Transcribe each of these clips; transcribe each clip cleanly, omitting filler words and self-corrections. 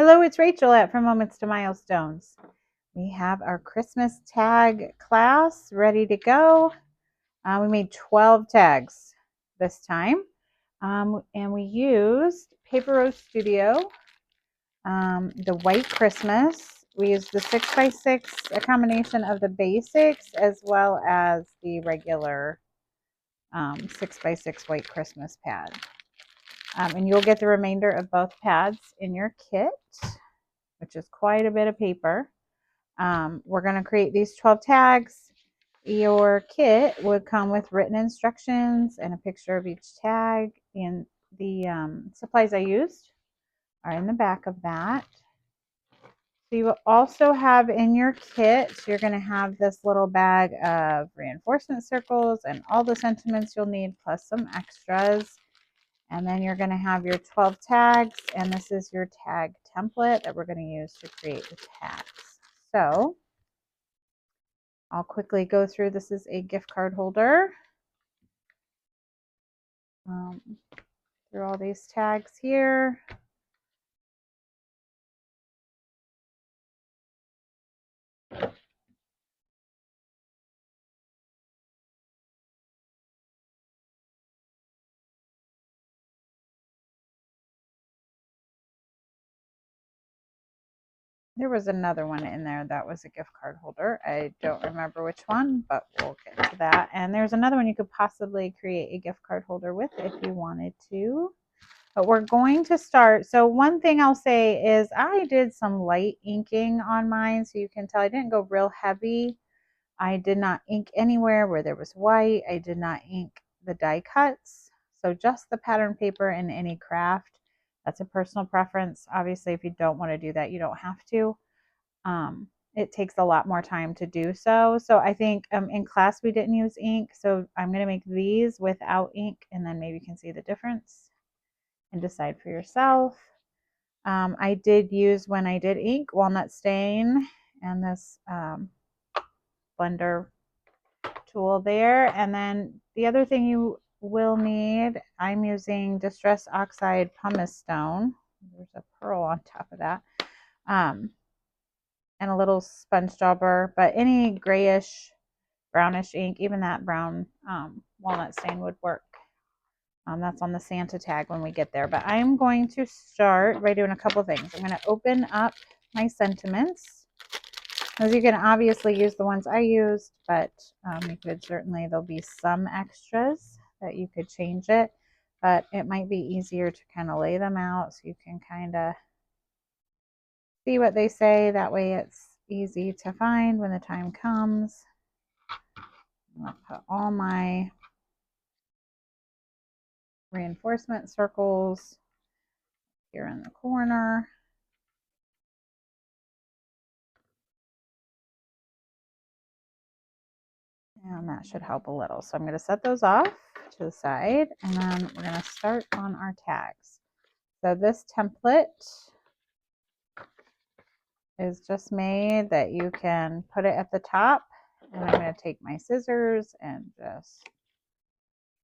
Hello, it's Rachel at From Moments to Milestones. We have our Christmas tag class ready to go. We made 12 tags this time, and we used Paper Rose Studio, the White Christmas. We used the 6x6, a combination of the basics as well as the regular 6x6 White Christmas pad. And you'll get the remainder of both pads in your kit, which is quite a bit of paper. We're going to create these 12 tags. Your kit would come with written instructions and a picture of each tag, and the supplies I used are in the back of that. So you will also have in your kit, you're going to have this little bag of reinforcement circles and all the sentiments you'll need, plus some extras. And then you're going to have your 12 tags, and this is your tag template that we're going to use to create the tags. So I'll quickly go through. This is a gift card holder. Through all these tags here. There was another one in there that was a gift card holder. I don't remember which one, but we'll get to that. And there's another one you could possibly create a gift card holder with if you wanted to. But we're going to start. So one thing I'll say is I did some light inking on mine. So you can tell I didn't go real heavy. I did not ink anywhere where there was white. I did not ink the die cuts. So just the pattern paper and any craft. That's a personal preference. Obviously, if you don't want to do that, you don't have to. It takes a lot more time to do so. So I think in class we didn't use ink. So I'm going to make these without ink, and then maybe you can see the difference and decide for yourself. I did use, when I did ink, walnut stain and this blender tool there. And then the other thing you will need, I'm using Distress Oxide Pumice Stone. There's a pearl on top of that. And a little sponge dauber, but any grayish, brownish ink, even that brown walnut stain would work. That's on the Santa tag when we get there. But I'm going to start by doing a couple things. I'm going to open up my sentiments. As you can obviously use the ones I used, but you could certainly, there'll be some extras that you could change it, but it might be easier to kind of lay them out so you can kind of see what they say. That way it's easy to find when the time comes. I'll put all my reinforcement circles here in the corner. And that should help a little. So I'm going to set those off to the side, and then we're going to start on our tags. So this template is just made that you can put it at the top, and I'm going to take my scissors and just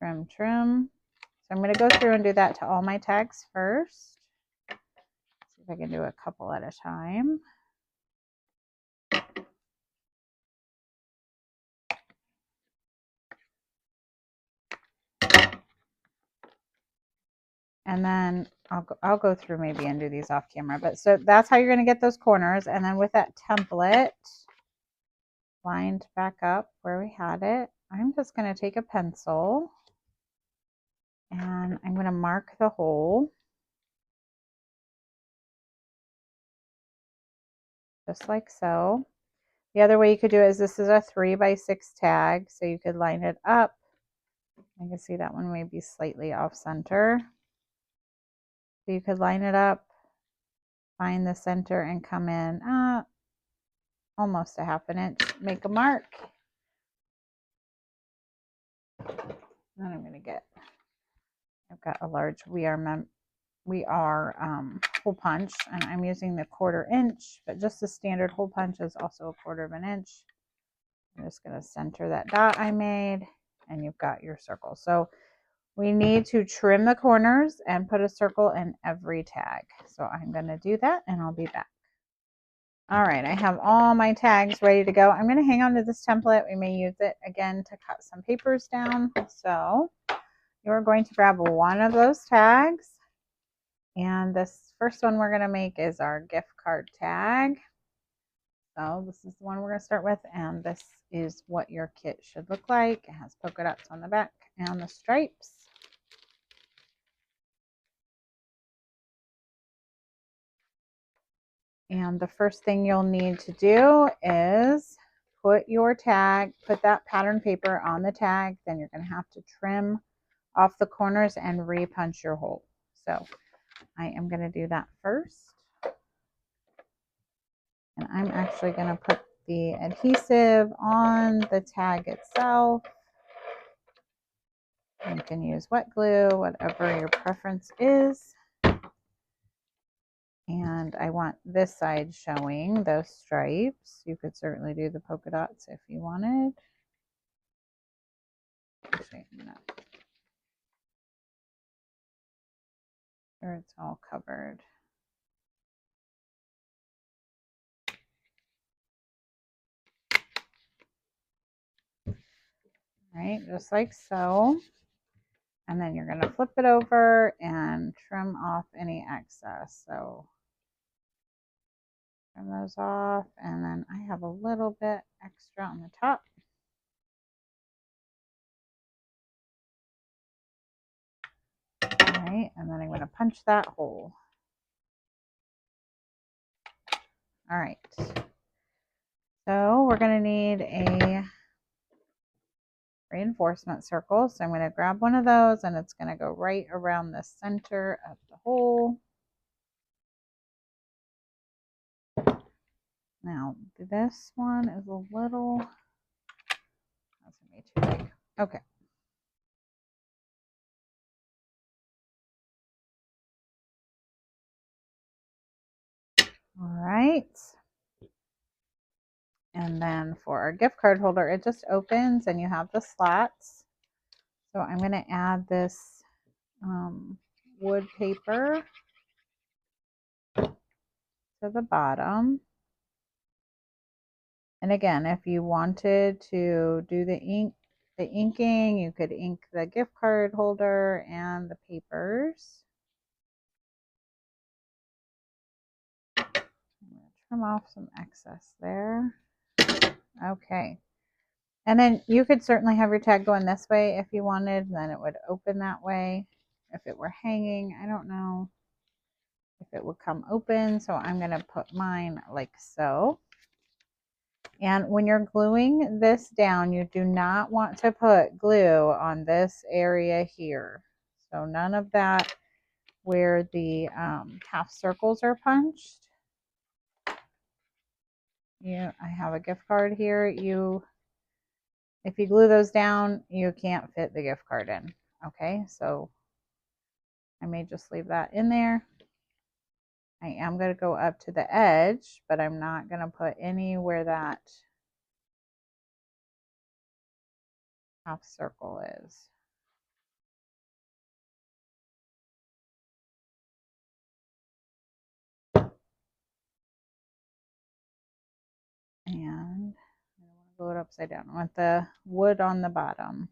trim. So I'm going to go through and do that to all my tags first. See if I can do a couple at a time. And then I'll go through maybe and do these off camera. But so that's how you're going to get those corners. And then with that template lined back up where we had it, I'm just going to take a pencil and I'm going to mark the hole. Just like so. The other way you could do it is, this is a 3x6 tag. So you could line it up. I can see that one may be slightly off center. So you could line it up, find the center, and come in almost a ½ inch, make a mark. Then I'm going to I've got a large We Are hole punch, and I'm using the 1/4 inch, but just the standard hole punch is also a 1/4 inch. I'm just going to center that dot I made, and you've got your circle. So we need to trim the corners and put a circle in every tag. So I'm going to do that and I'll be back. All right, I have all my tags ready to go. I'm going to hang on to this template. We may use it again to cut some papers down. So you're going to grab one of those tags. And this first one we're going to make is our gift card tag. So this is the one we're going to start with. And this is what your kit should look like. It has polka dots on the back and the stripes. And the first thing you'll need to do is put that pattern paper on the tag. Then you're going to have to trim off the corners and re-punch your hole. So I am going to do that first. And I'm actually going to put the adhesive on the tag itself. You can use wet glue, whatever your preference is. And I want this side showing those stripes. You could certainly do the polka dots if you wanted. Actually, no. Sure, it's all covered. All right, just like so. And then you're going to flip it over and trim off any excess. So trim those off, and then I have a little bit extra on the top. All right, and then I'm going to punch that hole. All right, so we're going to need a reinforcement circle. So I'm going to grab one of those, and it's going to go right around the center of the hole. Now, this one is a little, that's going to be too big. Okay. All right. And then for our gift card holder, it just opens and you have the slats. So I'm going to add this wood paper to the bottom. And again, if you wanted to do the inking, you could ink the gift card holder and the papers. I'm going to trim off some excess there. Okay. And then you could certainly have your tag going this way if you wanted, then it would open that way. If it were hanging, I don't know if it would come open. So I'm going to put mine like so. And when you're gluing this down, you do not want to put glue on this area here. So none of that where the half circles are punched. I have a gift card here. If you glue those down, you can't fit the gift card in. Okay, so I may just leave that in there. I am going to go up to the edge, but I'm not going to put anywhere that half circle is. And I don't want to glue it upside down. I want the wood on the bottom.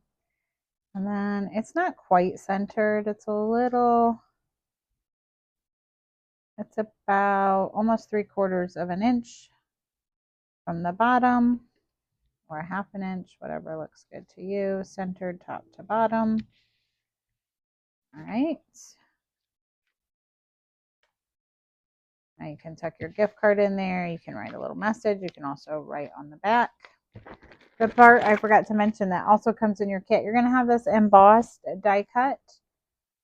And then it's not quite centered. It's about almost 3/4 of an inch from the bottom, or 1/2 an inch, whatever looks good to you, centered top to bottom. All right. Now you can tuck your gift card in there. You can write a little message. You can also write on the back. The part I forgot to mention that also comes in your kit, you're going to have this embossed die cut.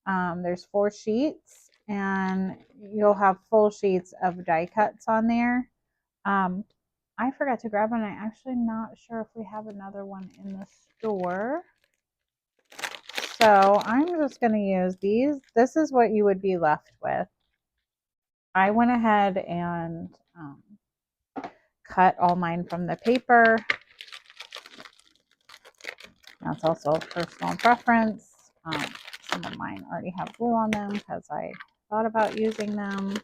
There's 4 sheets, and you'll have full sheets of die cuts on there. I forgot to grab one. I'm actually not sure if we have another one in the store. So I'm just going to use these. This is what you would be left with. I went ahead and cut all mine from the paper. That's also personal preference. Some of mine already have glue on them because I thought about using them.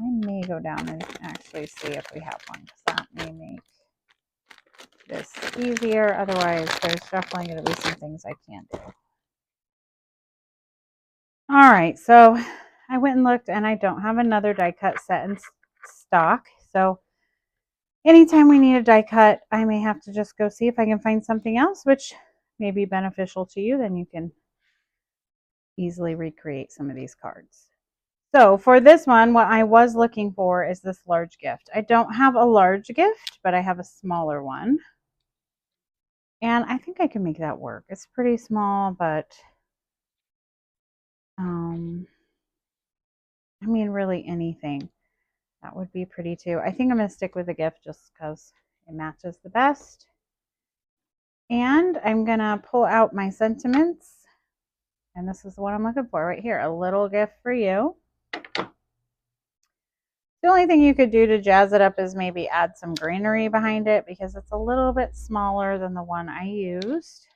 I may go down and actually see if we have one because that may make this easier. Otherwise, there's definitely going to be some things I can't do. All right, so I went and looked and I don't have another die cut set in stock. So anytime we need a die cut, I may have to just go see if I can find something else, which may be beneficial to you. Then you can easily recreate some of these cards. So for this one, what I was looking for is this large gift. I don't have a large gift, but I have a smaller one. And I think I can make that work. It's pretty small, but I mean, really anything. That would be pretty too. I think I'm going to stick with the gift just because it matches the best. And I'm going to pull out my sentiments. And this is what I'm looking for right here. A little gift for you. The only thing you could do to jazz it up is maybe add some greenery behind it because it's a little bit smaller than the one I used.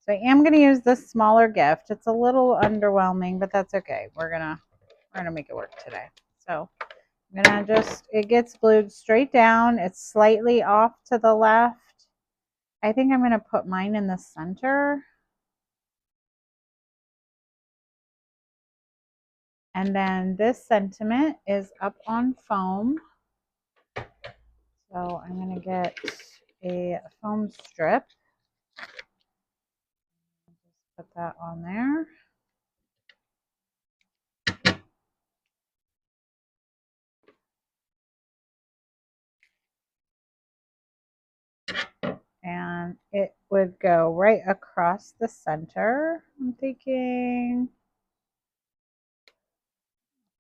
So I am going to use this smaller gift. It's a little underwhelming, but that's okay. We're gonna make it work today. So I'm gonna it gets glued straight down. It's slightly off to the left. I think I'm gonna put mine in the center. And then this sentiment is up on foam. So I'm gonna get a foam strip. Just put that on there. And it would go right across the center. I'm thinking,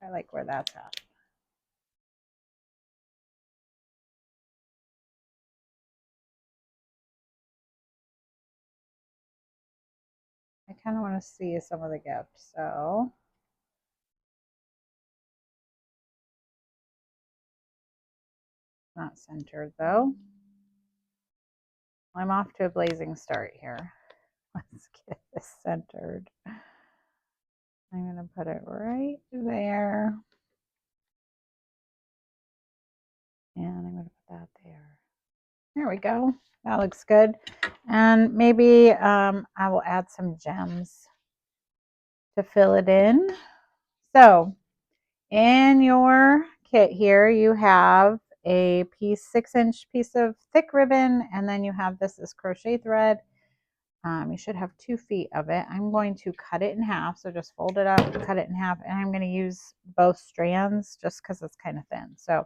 I like where that's at. I kind of want to see some of the gifts, so not centered though. I'm off to a blazing start here. Let's get this centered. I'm going to put it right there. And I'm going to put that there. There we go. That looks good. And maybe I will add some gems to fill it in. So in your kit here, you have a 6-inch piece of thick ribbon, and then you have this crochet thread. You should have 2 feet of it. I'm going to cut it in half. So just fold it up, cut it in half, and I'm going to use both strands just because it's kind of thin. So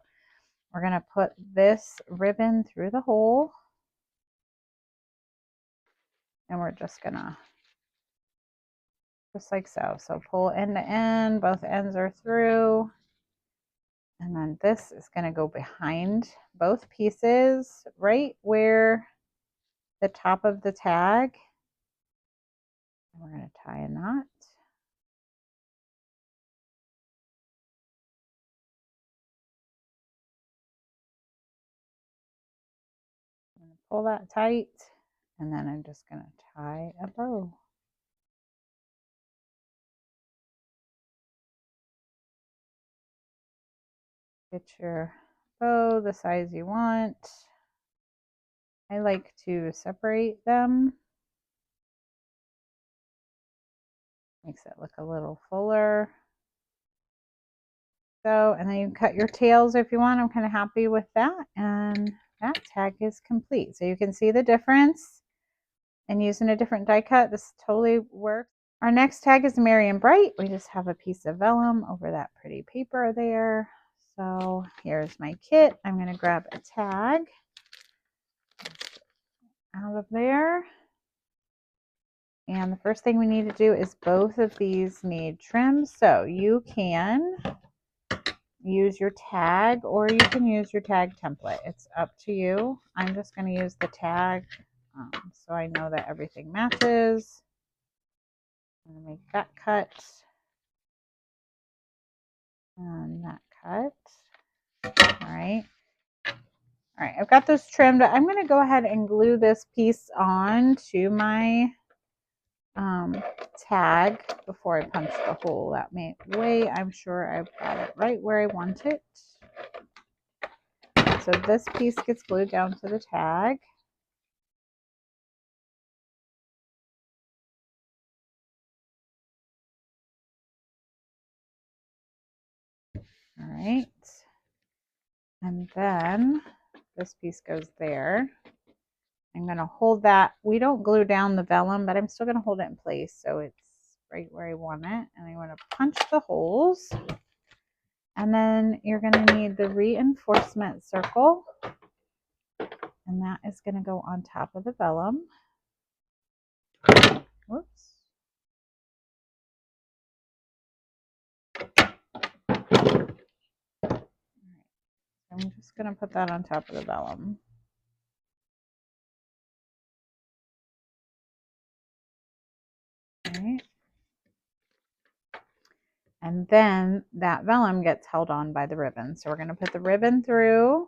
we're going to put this ribbon through the hole. And we're just going to, just like so. So pull end to end, both ends are through. And then this is going to go behind both pieces, right where the top of the tag. And we're going to tie a knot. I'm going to pull that tight, and then I'm just going to tie a bow. Get your bow the size you want. I like to separate them. Makes it look a little fuller. So, and then you can cut your tails if you want. I'm kind of happy with that. And that tag is complete. So you can see the difference. And using a different die cut, this totally works. Our next tag is Merry and Bright. We just have a piece of vellum over that pretty paper there. So here's my kit. I'm going to grab a tag out of there. And the first thing we need to do is both of these need trim. So you can use your tag or you can use your tag template. It's up to you. I'm just going to use the tag so I know that everything matches. I'm going to make that cut and that cut. All right. All right, I've got this trimmed. I'm going to go ahead and glue this piece on to my tag before I punch the hole that way. I'm sure I've got it right where I want it. So this piece gets glued down to the tag. All right. And then this piece goes there. I'm going to hold that. We don't glue down the vellum, but I'm still going to hold it in place so it's right where I want it. And I want to punch the holes. And then you're going to need the reinforcement circle. And that is going to go on top of the vellum. Whoops. I'm just going to put that on top of the vellum. All right. And then that vellum gets held on by the ribbon. So we're going to put the ribbon through.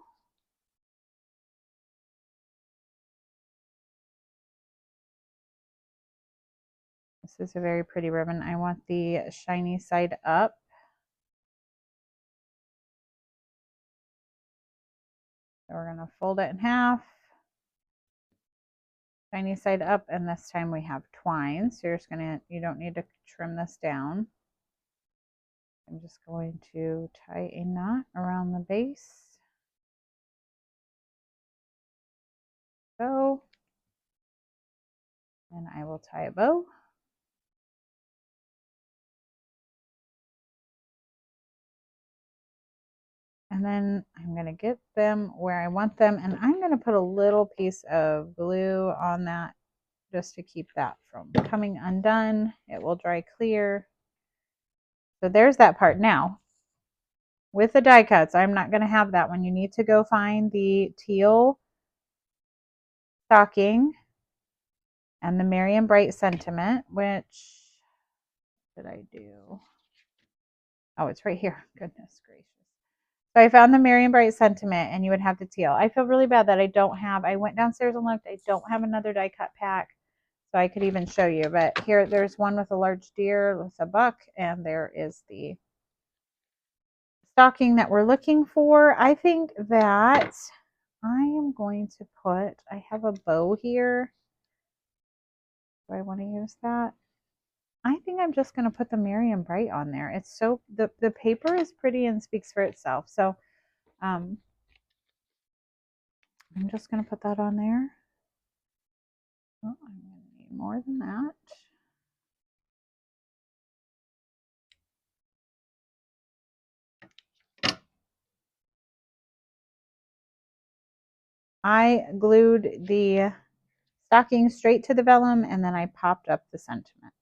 This is a very pretty ribbon. I want the shiny side up. So we're going to fold it in half. Shiny side up, and this time we have twine. So you don't need to trim this down. I'm just going to tie a knot around the base. So, and I will tie a bow. And then I'm going to get them where I want them, and I'm going to put a little piece of glue on that just to keep that from coming undone. It will dry clear. So there's that part. Now, with the die cuts, I'm not going to have that one. You need to go find the teal stocking and the Merry and Bright sentiment, which did I do? Oh, it's right here. Goodness gracious. So I found the Merry and Bright sentiment, and you would have the teal. I feel really bad that I went downstairs and looked. I don't have another die cut pack, so I could even show you. But here, there's one with a large deer with a buck, and there is the stocking that we're looking for. I think that I am going to I have a bow here. Do I want to use that? I think I'm just going to put the Merry and Bright on there. It's so, the paper is pretty and speaks for itself. So I'm just going to put that on there. Oh, I'm going to need more than that. I glued the stocking straight to the vellum, and then I popped up the sentiment.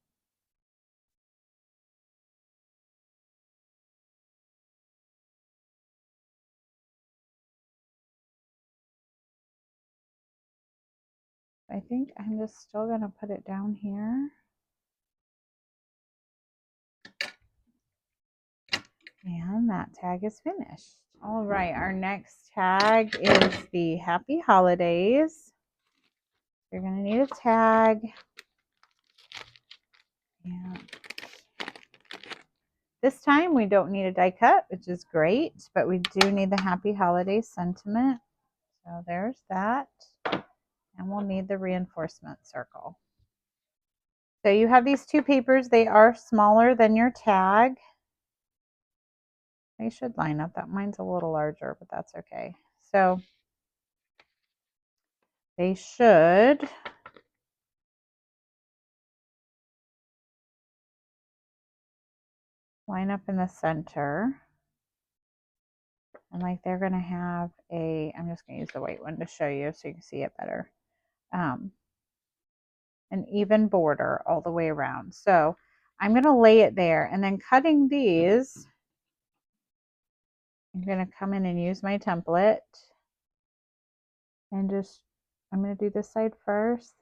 I think I'm just still going to put it down here. And that tag is finished. All right, our next tag is the Happy Holidays. You're going to need a tag. And this time we don't need a die cut, which is great, but we do need the Happy Holidays sentiment. So there's that. And we'll need the reinforcement circle. So you have these two papers. They are smaller than your tag. They should line up. That mine's a little larger, but that's okay. So they should line up in the center. And like they're going to have I'm just going to use the white one to show you so you can see it better. An even border all the way around. So I'm going to lay it there, and then cutting these, I'm going to come in and use my template and I'm going to do this side first.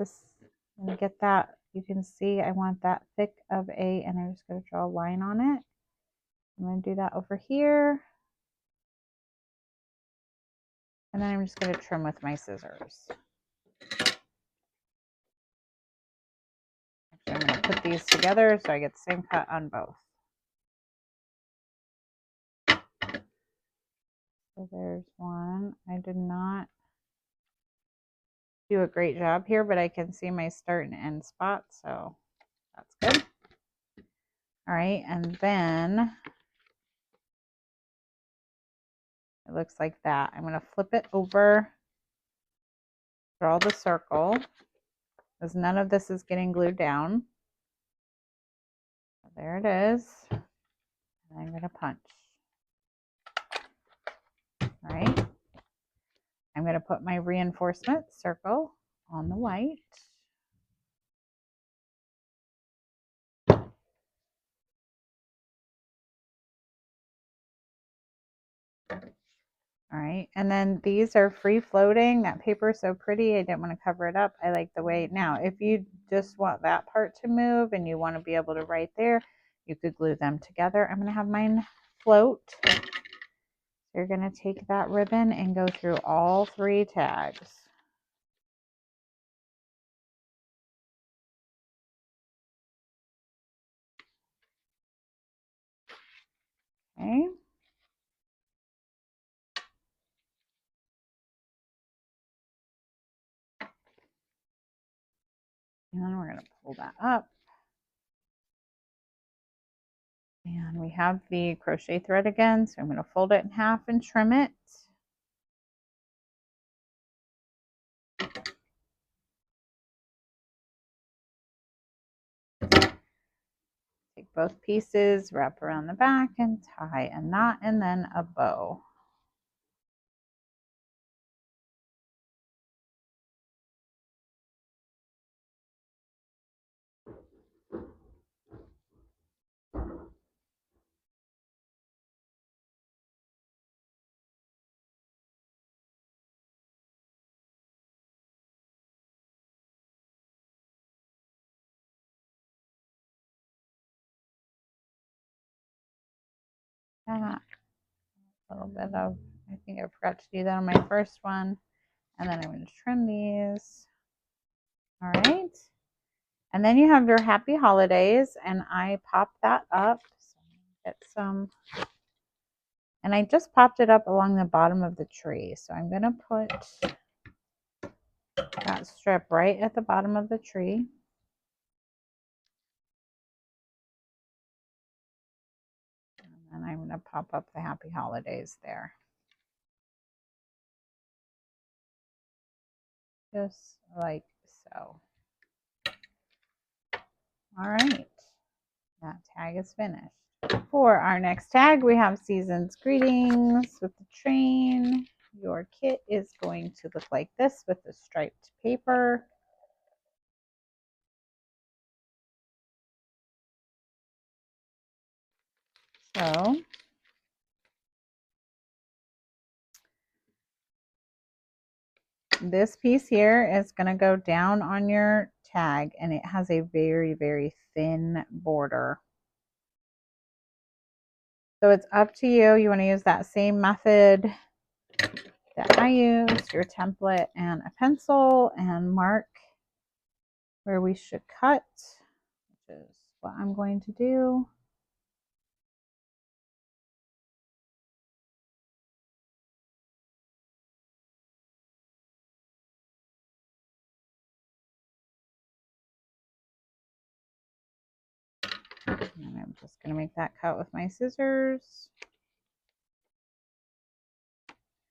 And get that, you can see I want that thick of and I'm just going to draw a line on it. I'm going to do that over here. And then I'm just going to trim with my scissors. Actually, I'm going to put these together so I get the same cut on both. So there's one. I did not do a great job here, but I can see my start and end spot, so that's good. All right, and then it looks like that. I'm going to flip it over, draw the circle, because none of this is getting glued down. So there it is. And I'm going to punch. All right. I'm going to put my reinforcement circle on the white. All right, and then these are free floating. That paper is so pretty. I didn't want to cover it up. I like the way. Now, if you just want that part to move and you want to be able to write there, you could glue them together. I'm going to have mine float. You're going to take that ribbon and go through all 3 tags. Okay. And then we're going to pull that up. And we have the crochet thread again, so I'm going to fold it in half and trim it. Take both pieces, wrap around the back, and tie a knot and then a bow. That. A little bit of, I think I forgot to do that on my first one. And then I'm going to trim these. All right. And then you have your happy holidays, and I popped that up. So get some, and I just popped it up along the bottom of the tree. So I'm going to put that strip right at the bottom of the tree. And I'm going to pop up the happy holidays there. Just like so. All right. That tag is finished. For our next tag, we have Season's Greetings with the train. Your kit is going to look like this with the striped paper. So this piece here is going to go down on your tag, and it has a very, very thin border. So it's up to you. You want to use that same method that I used, your template and a pencil, and mark where we should cut, which is what I'm going to do. And I'm just going to make that cut with my scissors.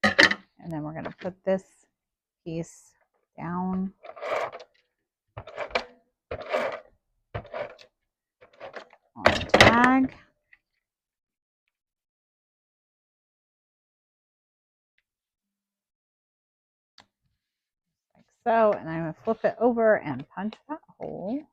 And then we're going to put this piece down on the tag. Like so. And I'm going to flip it over and punch that hole.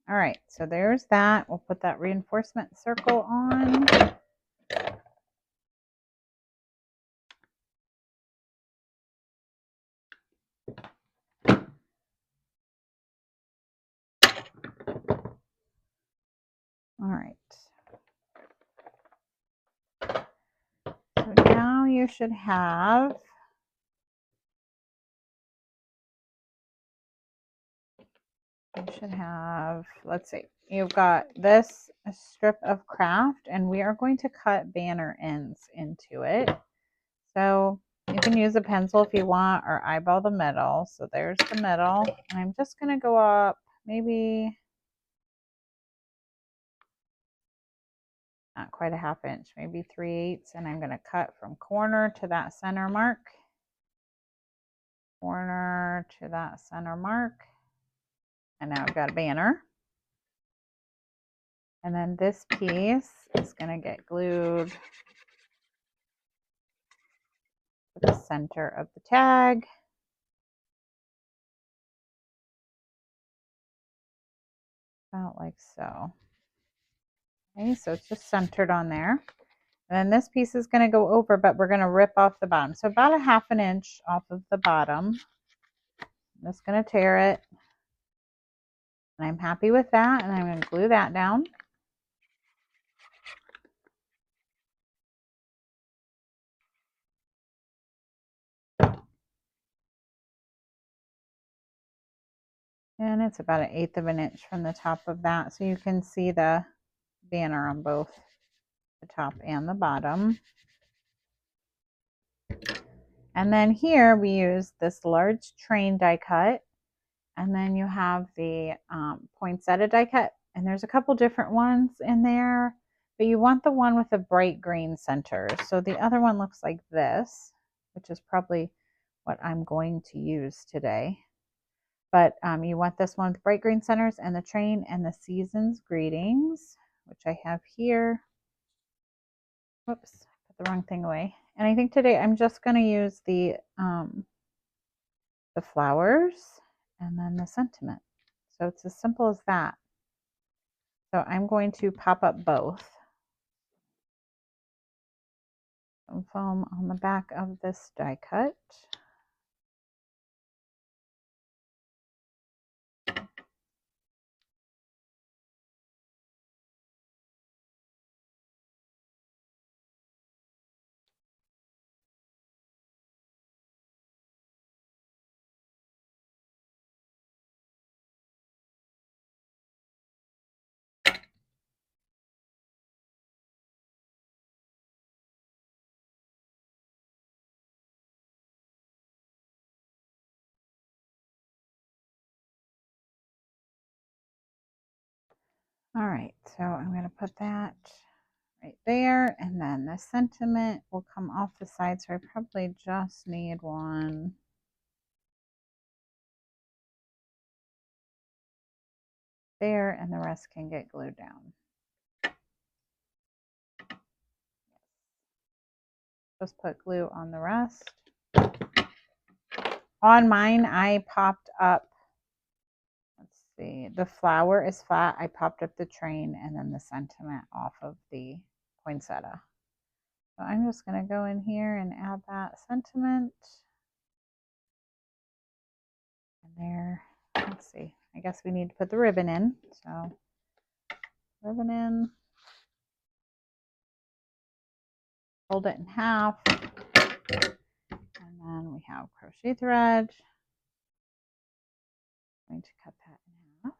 All right, so there's that. We'll put that reinforcement circle on. you should have let's see, you've got this strip of craft, and we are going to cut banner ends into it. So you can use a pencil if you want, or eyeball the middle. So there's the middle, and I'm just going to go up maybe not quite a half inch, maybe 3/8, and I'm going to cut from corner to that center mark, corner to that center mark, and now I've got a banner. And then this piece is going to get glued to the center of the tag. About like so. Okay, so it's just centered on there. And then this piece is going to go over, but we're going to rip off the bottom. So about a half an inch off of the bottom. I'm just going to tear it. And I'm happy with that. And I'm going to glue that down. And it's about 1/8 of an inch from the top of that. So you can see the banner on both the top and the bottom. And then here we use this large train die cut. And then you have the poinsettia die cut. And there's a couple different ones in there, but you want the one with the bright green center. So the other one looks like this, which is probably what I'm going to use today. But you want this one with bright green centers, and the train and the season's greetings, which I have here. Whoops, put the wrong thing away. And I think today I'm just going to use the flowers and then the sentiment. So it's as simple as that. So I'm going to pop up both. Some foam on the back of this die cut. All right, so I'm going to put that right there, and then the sentiment will come off the side, so I probably just need one there, and the rest can get glued down. Just put glue on the rest. On mine, I popped up, let's see, the flower is flat. I popped up the train and then the sentiment off of the poinsettia. So I'm just going to go in here and add that sentiment. And there, let's see, I guess we need to put the ribbon in. So ribbon in, fold it in half, and then we have crochet thread. I'm going to cut that in half.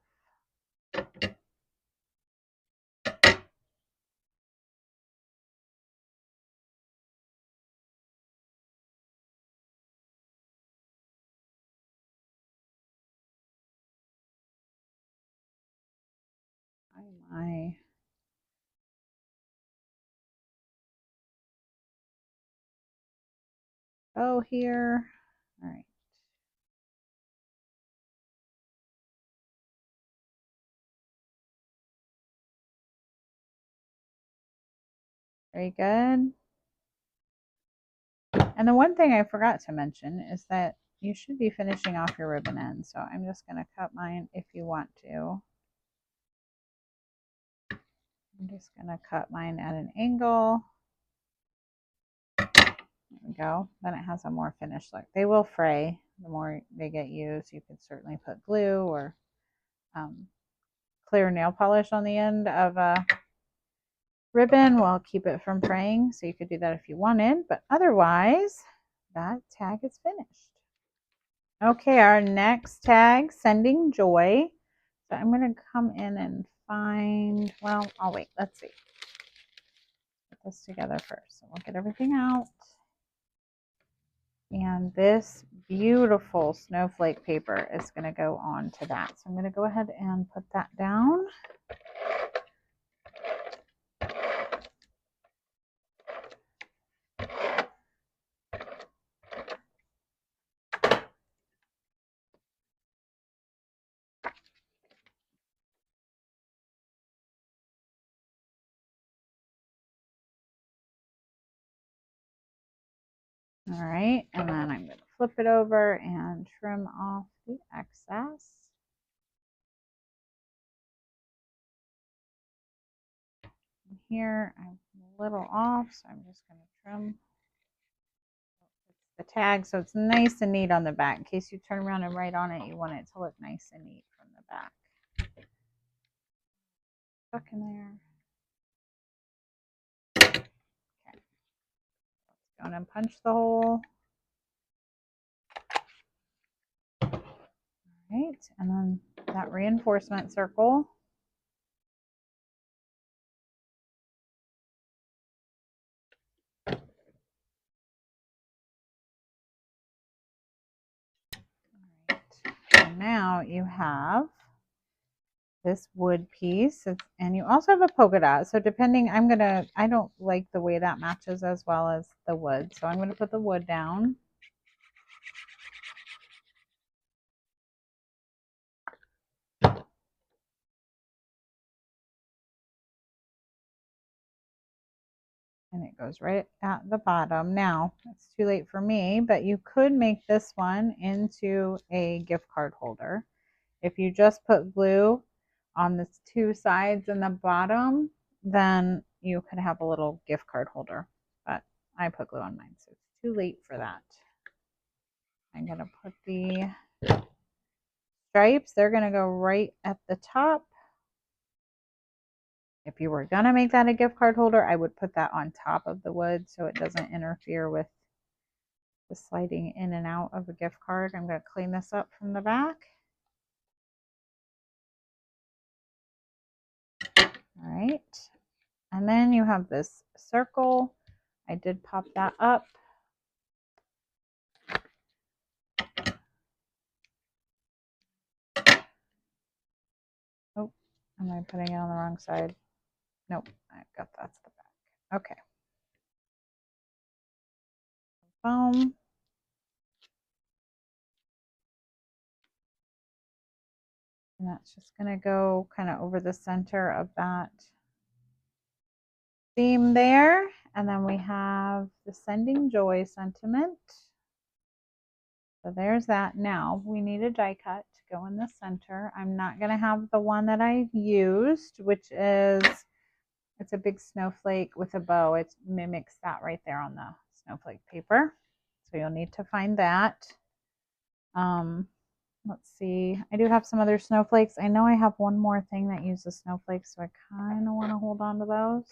My bow here. All right. Very good. And the one thing I forgot to mention is that you should be finishing off your ribbon end. So I'm just going to cut mine if you want to. I'm just going to cut mine at an angle. There we go. Then it has a more finished look. They will fray the more they get used. You could certainly put glue or clear nail polish on the end of a ribbon will keep it from fraying, so you could do that if you wanted, but otherwise that tag is finished. Okay, our next tag, Sending Joy. So I'm going to come in and find, well, I'll wait, let's see. Put this together first. So we'll get everything out. And this beautiful snowflake paper is going to go on to that. So I'm going to go ahead and put that down. All right, and then I'm going to flip it over and trim off the excess. Here I'm a little off, so I'm just going to trim the tag so it's nice and neat on the back. In case you turn around and write on it, you want it to look nice and neat from the back. Stuck in there. Okay. Let's go and punch the hole. All right, and then that reinforcement circle. All right. And now you have this wood piece, and you also have a polka dot. So depending, I don't like the way that matches as well as the wood. So I'm gonna put the wood down. And it goes right at the bottom. Now, it's too late for me, but you could make this one into a gift card holder. If you just put glue on the two sides and the bottom, then you could have a little gift card holder. But I put glue on mine, so it's too late for that. I'm going to put the stripes. They're going to go right at the top. If you were going to make that a gift card holder, I would put that on top of the wood so it doesn't interfere with the sliding in and out of a gift card. I'm going to clean this up from the back. All right. And then you have this circle. I did pop that up. Oh, am I putting it on the wrong side? Nope, I got that's the back. Okay. Foam. And that's just going to go kind of over the center of that theme there. And then we have the Sending Joy sentiment. So there's that. Now we need a die cut to go in the center. I'm not going to have the one that I used, which is, it's a big snowflake with a bow. It mimics that right there on the snowflake paper. So you'll need to find that. Let's see. I do have some other snowflakes. I know I have one more thing that uses snowflakes, so I kind of want to hold on to those.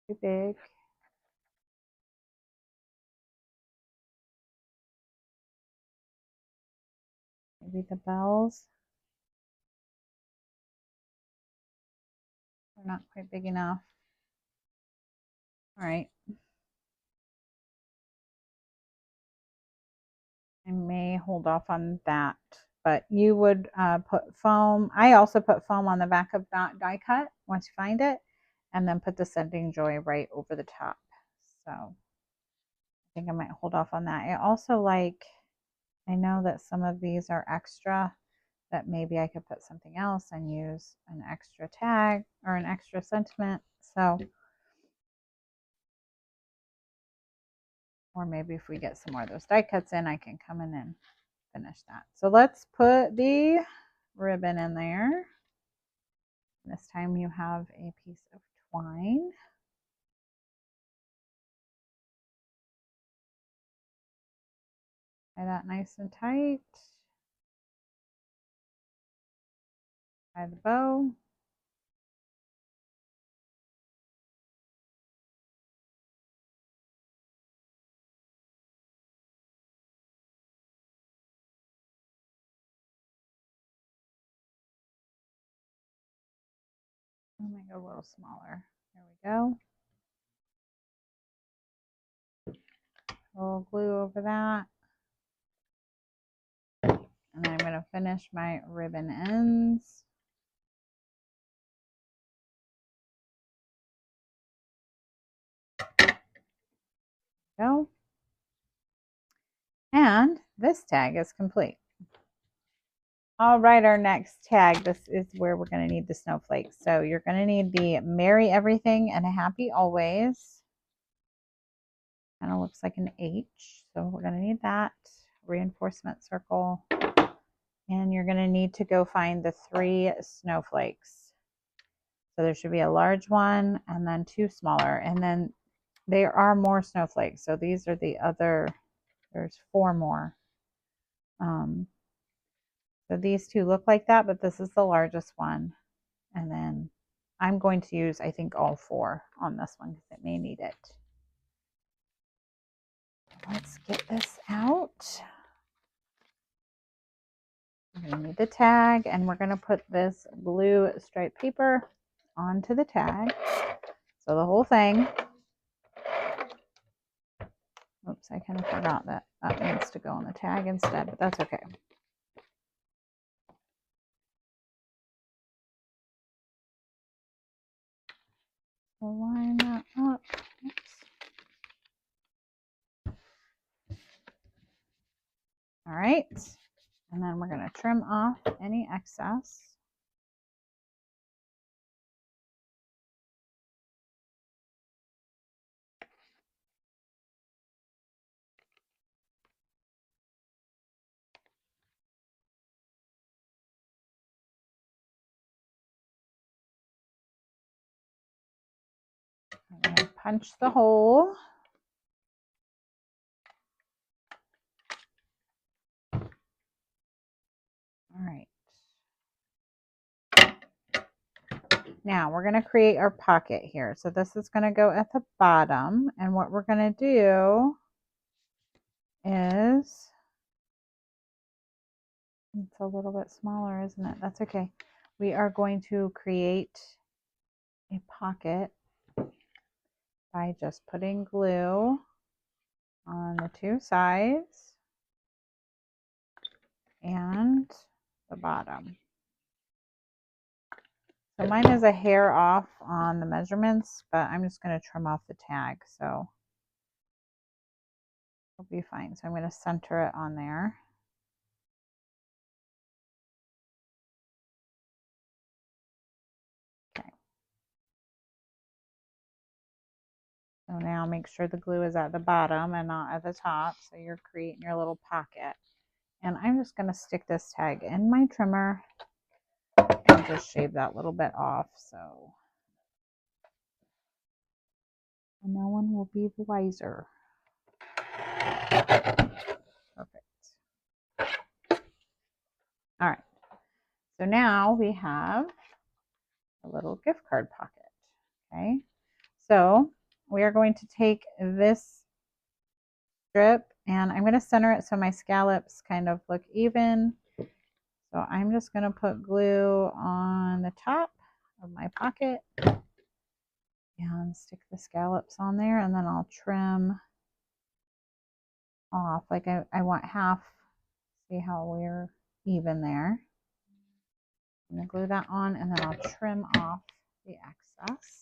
Too big. Maybe the bells. They're not quite big enough. All right. I may hold off on that, but you would put foam. I also put foam on the back of that die cut once you find it, and then put the Sending Joy right over the top. So I think I might hold off on that. I also like, I know that some of these are extra, that maybe I could put something else and use an extra tag or an extra sentiment. So, or maybe if we get some more of those die cuts in, I can come in and finish that. So let's put the ribbon in there. This time you have a piece of twine. Tie that nice and tight. Tie the bow. I'll make it a little smaller. There we go. A little glue over that. And I'm going to finish my ribbon ends. Go. And this tag is complete. All right, our next tag, this is where we're going to need the snowflakes. So you're going to need the Merry Everything and a Happy Always. Kind of looks like an H. So we're going to need that. Reinforcement circle. And you're going to need to go find the 3 snowflakes. So there should be a large one and then 2 smaller. And then there are more snowflakes. So these are the other, there's 4 more. So these 2 look like that, but this is the largest one. And then I'm going to use, I think, all 4 on this one because it may need it. Let's get this out. We're going to need the tag, and we're going to put this blue striped paper onto the tag. So the whole thing. Oops, I kind of forgot that that needs to go on the tag instead, but that's okay. We'll line that up. Oops. All right, and then we're going to trim off any excess. I'm going to punch the hole. All right. Now we're going to create our pocket here. So this is going to go at the bottom. And what we're going to do is, it's a little bit smaller, isn't it? That's okay. We are going to create a pocket by just putting glue on the 2 sides and the bottom. So mine is a hair off on the measurements, but I'm just going to trim off the tag, so it'll be fine. So I'm going to center it on there. Okay. So now make sure the glue is at the bottom and not at the top, so you're creating your little pocket. And I'm just going to stick this tag in my trimmer and just shave that little bit off, so no one will be the wiser. Perfect. All right. So now we have a little gift card pocket. Okay. So we are going to take this strip and I'm going to center it so my scallops kind of look even. So I'm just going to put glue on the top of my pocket and stick the scallops on there, and then I'll trim off. Like I want half. See how we're even there. I'm going to glue that on, and then I'll trim off the excess.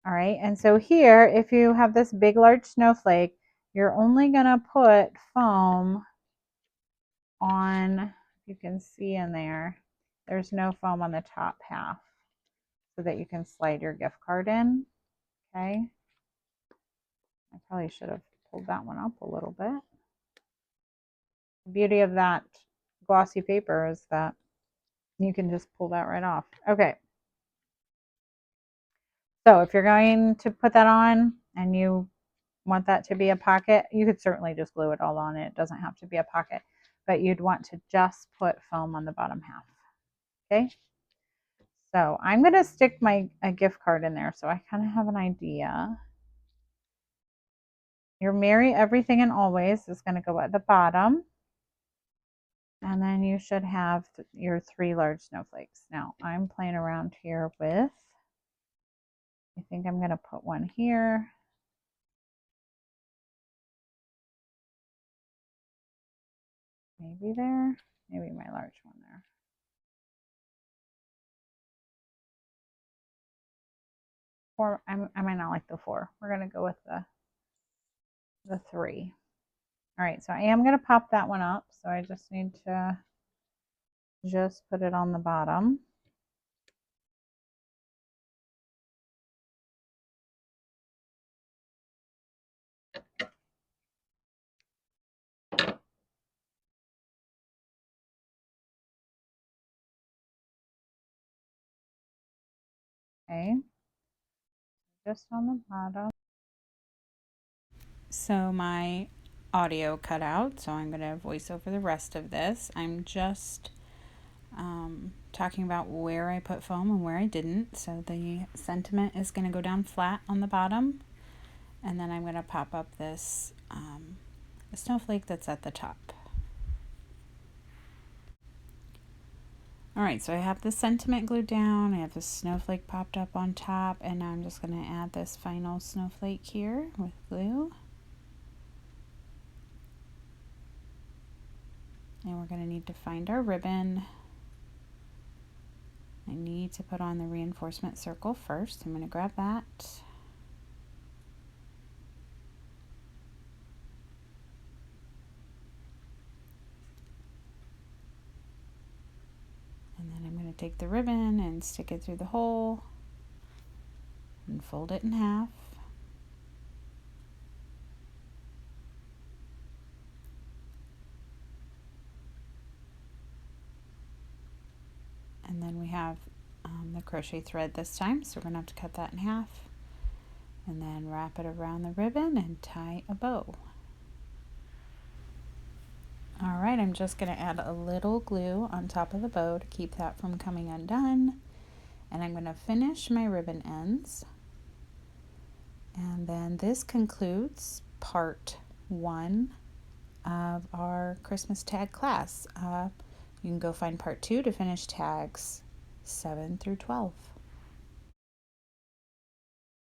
All right, and so here, if you have this big, large snowflake, you're only going to put foam on, you can see in there, there's no foam on the top half so that you can slide your gift card in, okay? I probably should have pulled that one up a little bit. The beauty of that glossy paper is that you can just pull that right off. Okay. So if you're going to put that on and you want that to be a pocket, you could certainly just glue it all on. It doesn't have to be a pocket. but you'd want to just put foam on the bottom half. Okay. So I'm going to stick a gift card in there so I kind of have an idea. Your Merry Everything and Always is going to go at the bottom. And then you should have your 3 large snowflakes. Now I'm playing around here with, I think I'm going to put one here. Maybe there, maybe my large one there. 4, I might not like the 4. We're going to go with the 3. All right, so I am going to pop that one up. So I just need to just put it on the bottom. Okay, just on the bottom. So my audio cut out, so I'm going to voice over the rest of this. I'm just talking about where I put foam and where I didn't. So the sentiment is going to go down flat on the bottom, and then I'm going to pop up this snowflake that's at the top. All right, so I have the sentiment glued down, I have the snowflake popped up on top, and now I'm just going to add this final snowflake here with glue. And we're going to need to find our ribbon. I need to put on the reinforcement circle first. I'm going to grab that. And then I'm going to take the ribbon and stick it through the hole and fold it in half. And then we have the crochet thread this time, so we're going to have to cut that in half and then wrap it around the ribbon and tie a bow. All right, I'm just going to add a little glue on top of the bow to keep that from coming undone. And I'm going to finish my ribbon ends. And then this concludes part 1 of our Christmas tag class. You can go find part 2 to finish tags 7 through 12.